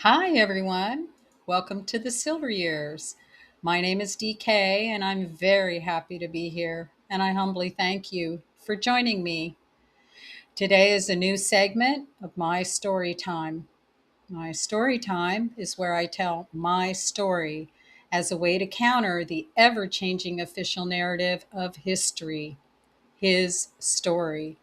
Hi, everyone. Welcome to the Silver Years. My name is DK, and I'm very happy to be here. And I humbly thank you for joining me. Today is a new segment of my story time. My story time is where I tell my story as a way to counter the ever changing official narrative of history, his story.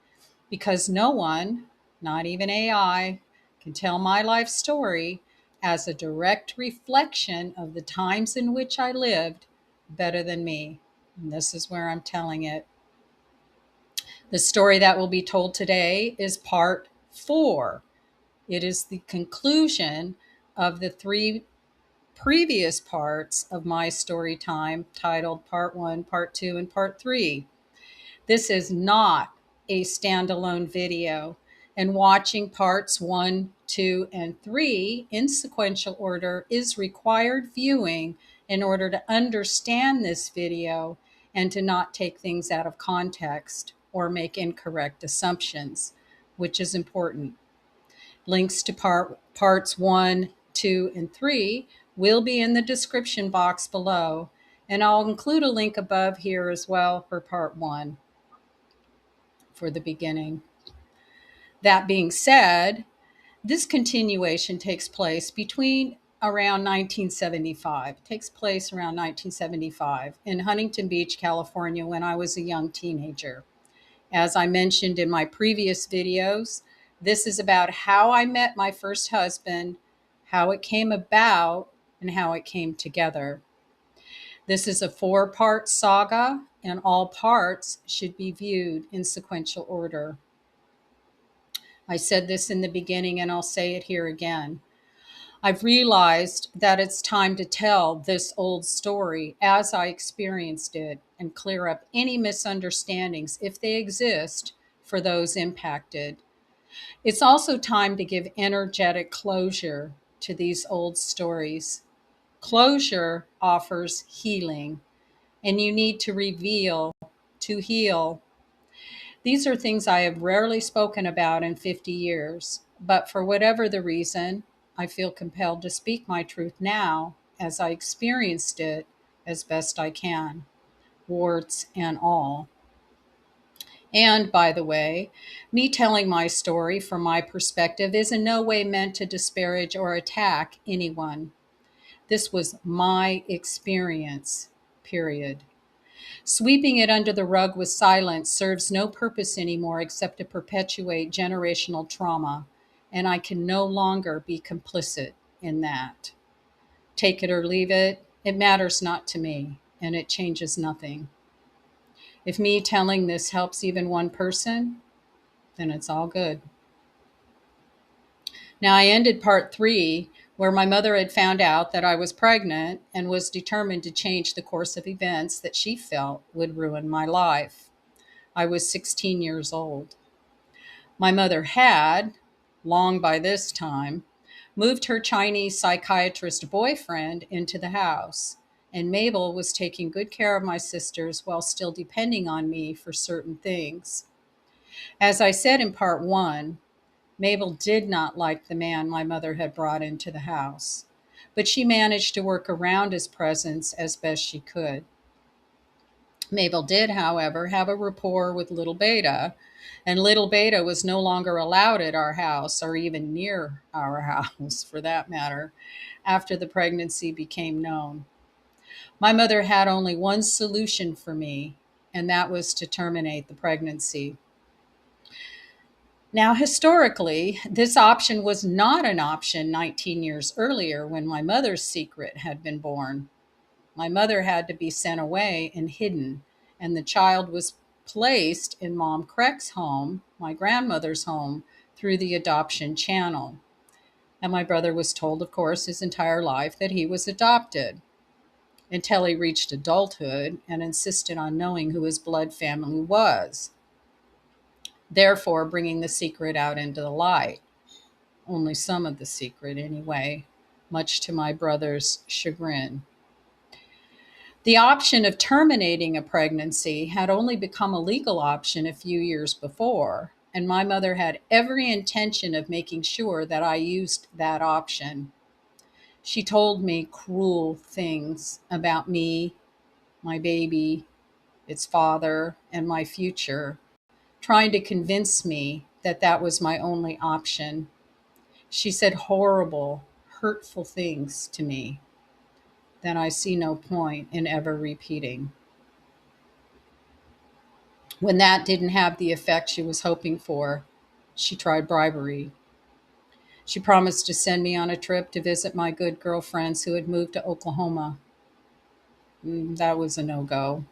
Because no one, not even AI, can tell my life story as a direct reflection of the times in which I lived better than me. And this is where I'm telling it. The story that will be told today is part four. It is the conclusion of the three previous parts of my story time titled Part One, Part Two, and Part Three. This is not a standalone video, and watching parts one, two, and three in sequential order is required viewing in order to understand this video and to not take things out of context or make incorrect assumptions, which is important. Links to parts one, two, and three will be in the description box below, and I'll include a link above here as well for part one for the beginning. That being said, this continuation takes place between around 1975. It takes place around 1975 in Huntington Beach, California, when I was a young teenager. As I mentioned in my previous videos, this is about how I met my first husband, how it came about, and how it came together. This is a four-part saga, and all parts should be viewed in sequential order. I said this in the beginning and I'll say it here again. I've realized that it's time to tell this old story as I experienced it and clear up any misunderstandings, if they exist, for those impacted. It's also time to give energetic closure to these old stories. Closure offers healing, and you need to reveal to heal. These are things I have rarely spoken about in 50 years, but for whatever the reason, I feel compelled to speak my truth now as I experienced it as best I can, warts and all. And by the way, me telling my story from my perspective is in no way meant to disparage or attack anyone. This was my experience, period. Sweeping it under the rug with silence serves no purpose anymore except to perpetuate generational trauma, and I can no longer be complicit in that. Take it or leave it, it matters not to me, and it changes nothing. If me telling this helps even one person, then it's all good. Now, I ended part three where my mother had found out that I was pregnant and was determined to change the course of events that she felt would ruin my life. I was 16 years old. My mother had, long by this time, moved her Chinese psychiatrist boyfriend into the house, and Mabel was taking good care of my sisters while still depending on me for certain things. As I said in part one, Mabel did not like the man my mother had brought into the house, but she managed to work around his presence as best she could. Mabel did, however, have a rapport with Little Beta, and Little Beta was no longer allowed at our house or even near our house, for that matter, after the pregnancy became known. My mother had only one solution for me, and that was to terminate the pregnancy. Now, historically, this option was not an option 19 years earlier when my mother's secret had been born. My mother had to be sent away and hidden, and the child was placed in Mom Kreck's home, my grandmother's home, through the adoption channel. And my brother was told, of course, his entire life that he was adopted until he reached adulthood and insisted on knowing who his blood family was, therefore bringing the secret out into the light. Only some of the secret, anyway, much to my brother's chagrin. The option of terminating a pregnancy had only become a legal option a few years before, and my mother had every intention of making sure that I used that option. She told me cruel things about me, my baby, its father, and my future, trying to convince me that that was my only option. She said horrible, hurtful things to me that I see no point in ever repeating. When that didn't have the effect she was hoping for, she tried bribery. She promised to send me on a trip to visit my good girlfriends who had moved to Oklahoma. That was a no go.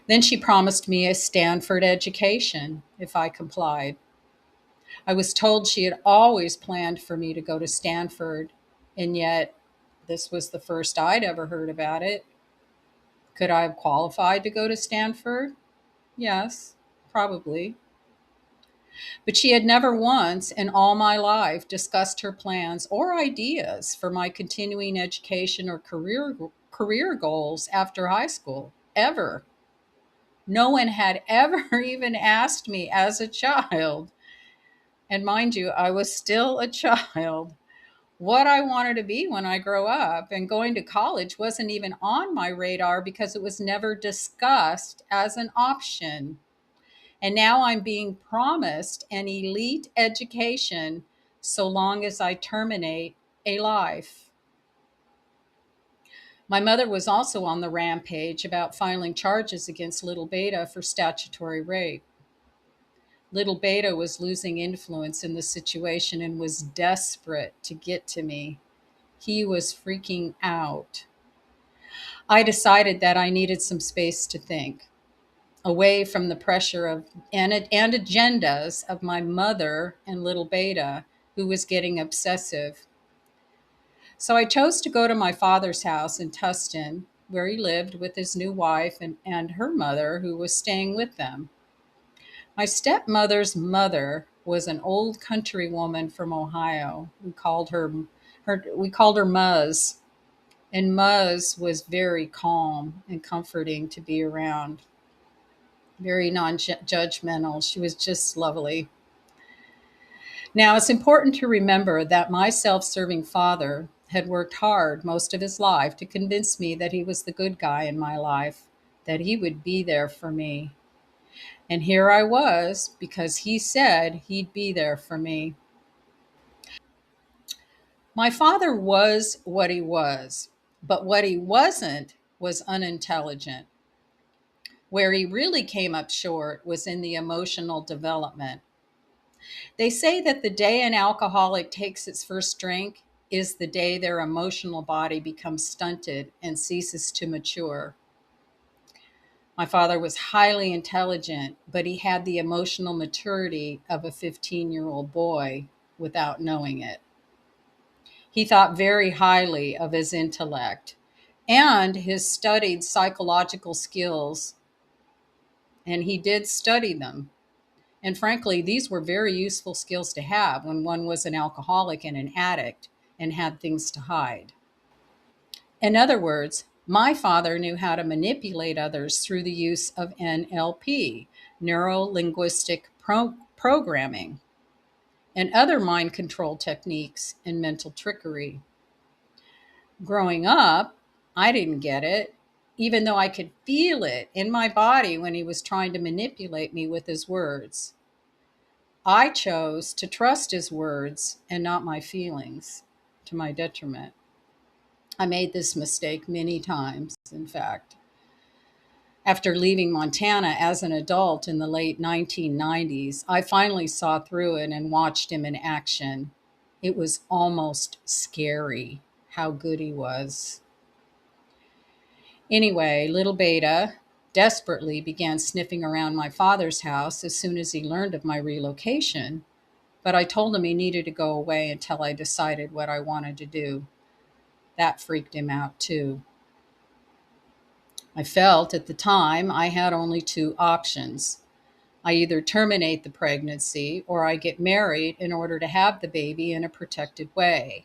Then she promised me a Stanford education if I complied. I was told she had always planned for me to go to Stanford, and yet this was the first I'd ever heard about it. Could I have qualified to go to Stanford? Yes, probably. But she had never once in all my life discussed her plans or ideas for my continuing education or career goals after high school, ever. No one had ever even asked me as a child, and mind you, I was still a child, what I wanted to be when I grow up. And going to college wasn't even on my radar because it was never discussed as an option. And now I'm being promised an elite education so long as I terminate a life. My mother was also on the rampage about filing charges against little Beta for statutory rape. Little Beta was losing influence in the situation and was desperate to get to me. He was freaking out. I decided that I needed some space to think, away from the pressure of and agendas of my mother and little Beta, who was getting obsessive. So I chose to go to my father's house in Tustin, where he lived with his new wife and her mother, who was staying with them. My stepmother's mother was an old country woman from Ohio. We called her Muzz, and Muzz was very calm and comforting to be around, very non-judgmental. She was just lovely. Now, it's important to remember that my self-serving father had worked hard most of his life to convince me that he was the good guy in my life, that he would be there for me. And here I was because he said he'd be there for me. My father was what he was, but what he wasn't was unintelligent. Where he really came up short was in the emotional development. They say that the day an alcoholic takes its first drink is the day their emotional body becomes stunted and ceases to mature. My father was highly intelligent, but he had the emotional maturity of a 15-year-old boy without knowing it. He thought very highly of his intellect and his studied psychological skills, and he did study them. And frankly, these were very useful skills to have when one was an alcoholic and an addict and had things to hide. In other words, my father knew how to manipulate others through the use of NLP, neuro linguistic programming, and other mind control techniques and mental trickery. Growing up, I didn't get it, even though I could feel it in my body when he was trying to manipulate me with his words. I chose to trust his words and not my feelings, to my detriment. I made this mistake many times, in fact. After leaving Montana as an adult in the late 1990s, I finally saw through it and watched him in action. It was almost scary how good he was. Anyway, little Beta desperately began sniffing around my father's house as soon as he learned of my relocation, but I told him he needed to go away until I decided what I wanted to do. That freaked him out too. I felt at the time I had only two options. I either terminate the pregnancy or I get married in order to have the baby in a protected way.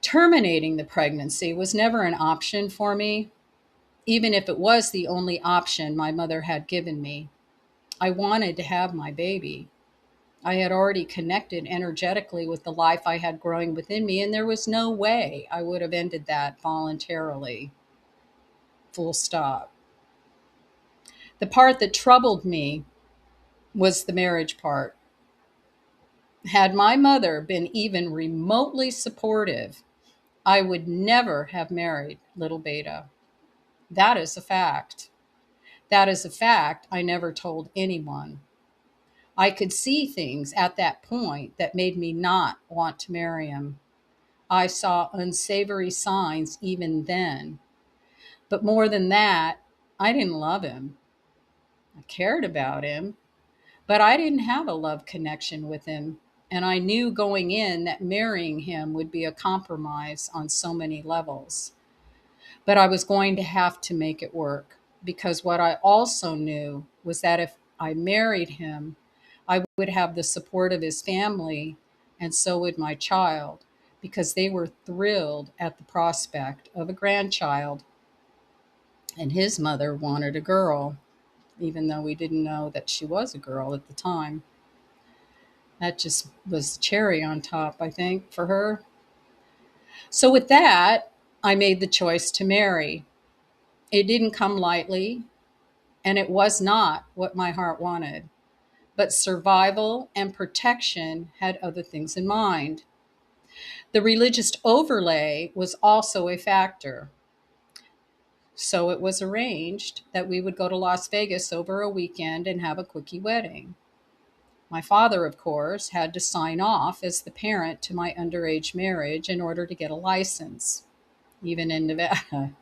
Terminating the pregnancy was never an option for me, even if it was the only option my mother had given me. I wanted to have my baby. I had already connected energetically with the life I had growing within me, and there was no way I would have ended that voluntarily. Full stop. The part that troubled me was the marriage part. Had my mother been even remotely supportive, I would never have married little Beta. That is a fact. That is a fact I never told anyone. I could see things at that point that made me not want to marry him. I saw unsavory signs even then. But more than that, I didn't love him. I cared about him, but I didn't have a love connection with him. And I knew going in that marrying him would be a compromise on so many levels. But I was going to have to make it work because what I also knew was that if I married him, I would have the support of his family, and so would my child, because they were thrilled at the prospect of a grandchild. And his mother wanted a girl, even though we didn't know that she was a girl at the time. That just was cherry on top, I think, for her. So, with that, I made the choice to marry. It didn't come lightly, and it was not what my heart wanted. But survival and protection had other things in mind. The religious overlay was also a factor. So it was arranged that we would go to Las Vegas over a weekend and have a quickie wedding. My father, of course, had to sign off as the parent to my underage marriage in order to get a license, even in Nevada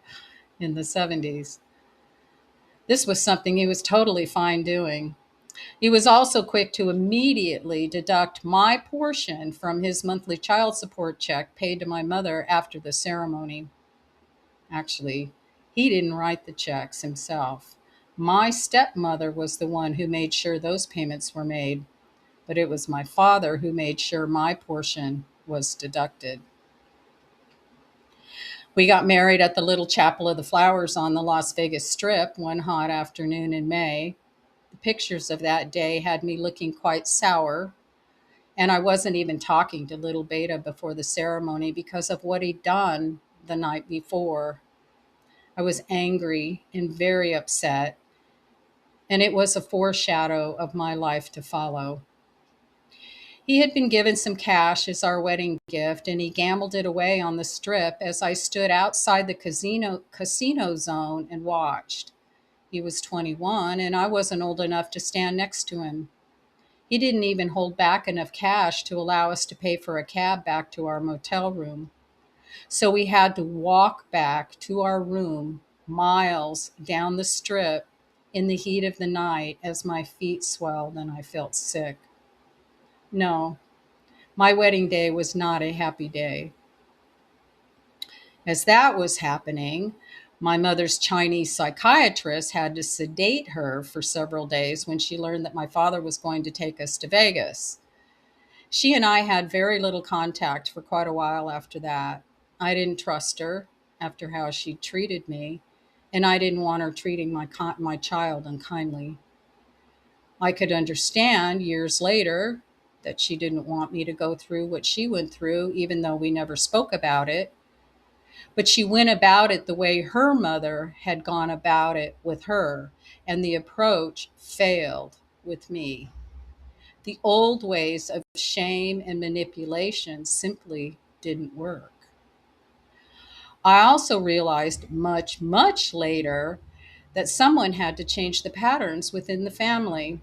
in the 70s. This was something he was totally fine doing. He was also quick to immediately deduct my portion from his monthly child support check paid to my mother after the ceremony. Actually, he didn't write the checks himself. My stepmother was the one who made sure those payments were made, but it was my father who made sure my portion was deducted. We got married at the Little Chapel of the Flowers on the Las Vegas Strip one hot afternoon in May. The pictures of that day had me looking quite sour, and I wasn't even talking to little Beta before the ceremony because of what he'd done the night before. I was angry and very upset, and it was a foreshadow of my life to follow. He had been given some cash as our wedding gift, and he gambled it away on the strip as I stood outside the casino zone and watched. He was 21, and I wasn't old enough to stand next to him. He didn't even hold back enough cash to allow us to pay for a cab back to our motel room. So we had to walk back to our room miles down the strip in the heat of the night as my feet swelled and I felt sick. No, my wedding day was not a happy day. As that was happening, my mother's Chinese psychiatrist had to sedate her for several days when she learned that my father was going to take us to Vegas. She and I had very little contact for quite a while after that. I didn't trust her after how she treated me, and I didn't want her treating my child unkindly. I could understand years later that she didn't want me to go through what she went through, even though we never spoke about it. But she went about it the way her mother had gone about it with her, and the approach failed with me. The old ways of shame and manipulation simply didn't work. I also realized much, much later that someone had to change the patterns within the family.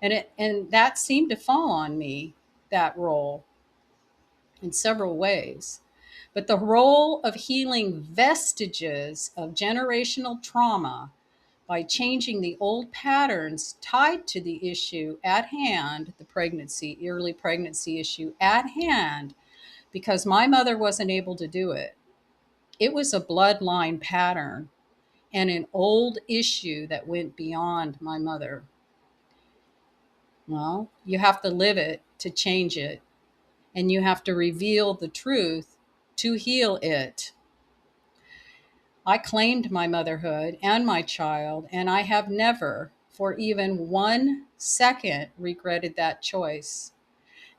And that seemed to fall on me, that role, in several ways. But the role of healing vestiges of generational trauma by changing the old patterns tied to the issue at hand, the pregnancy, early pregnancy issue at hand, because my mother wasn't able to do it. It was a bloodline pattern and an old issue that went beyond my mother. Well, you have to live it to change it, and you have to reveal the truth to heal it. I claimed my motherhood and my child, and I have never for even 1 second regretted that choice.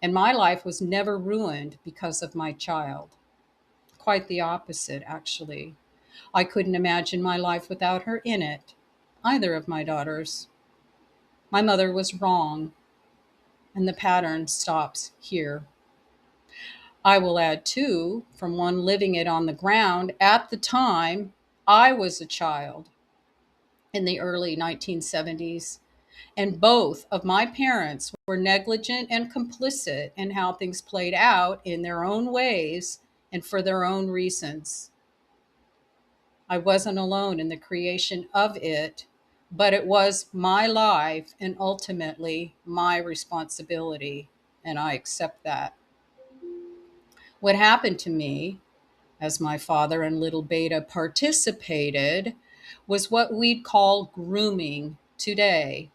And my life was never ruined because of my child. Quite the opposite, actually. I couldn't imagine my life without her in it, either of my daughters. My mother was wrong, and the pattern stops here. I will add, too, from one living it on the ground, at the time, I was a child in the early 1970s, and both of my parents were negligent and complicit in how things played out in their own ways and for their own reasons. I wasn't alone in the creation of it, but it was my life and ultimately my responsibility, and I accept that. What happened to me, as my father and little Beta participated, was what we'd call grooming today.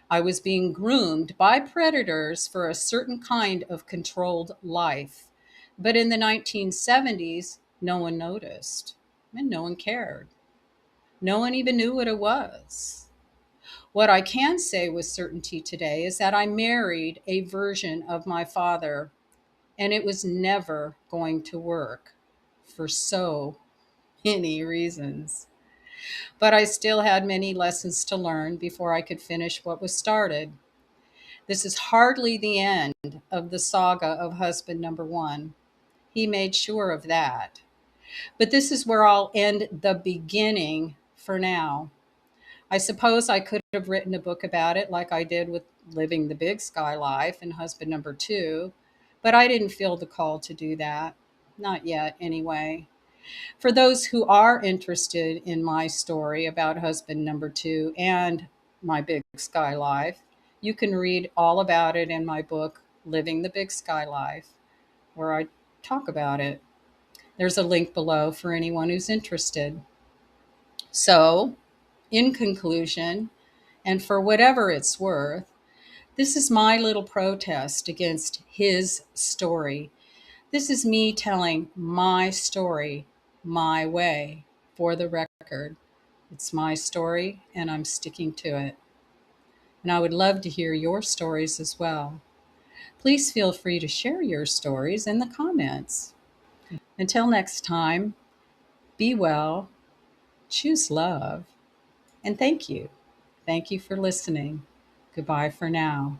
I was being groomed by predators for a certain kind of controlled life. But in the 1970s, no one noticed and no one cared. No one even knew what it was. What I can say with certainty today is that I married a version of my father, and it was never going to work for so many reasons. But I still had many lessons to learn before I could finish what was started. This is hardly the end of the saga of husband number one. He made sure of that. But this is where I'll end the beginning for now. I suppose I could have written a book about it like I did with Living the Big Sky Life and husband number two, but I didn't feel the call to do that. Not yet, anyway. For those who are interested in my story about husband number two and my Big Sky Life, you can read all about it in my book, Living the Big Sky Life, where I talk about it. There's a link below for anyone who's interested. So, in conclusion, and for whatever it's worth, this is my little protest against his story. This is me telling my story my way for the record. It's my story, and I'm sticking to it. And I would love to hear your stories as well. Please feel free to share your stories in the comments. Until next time, be well, choose love, and thank you. Thank you for listening. Goodbye for now.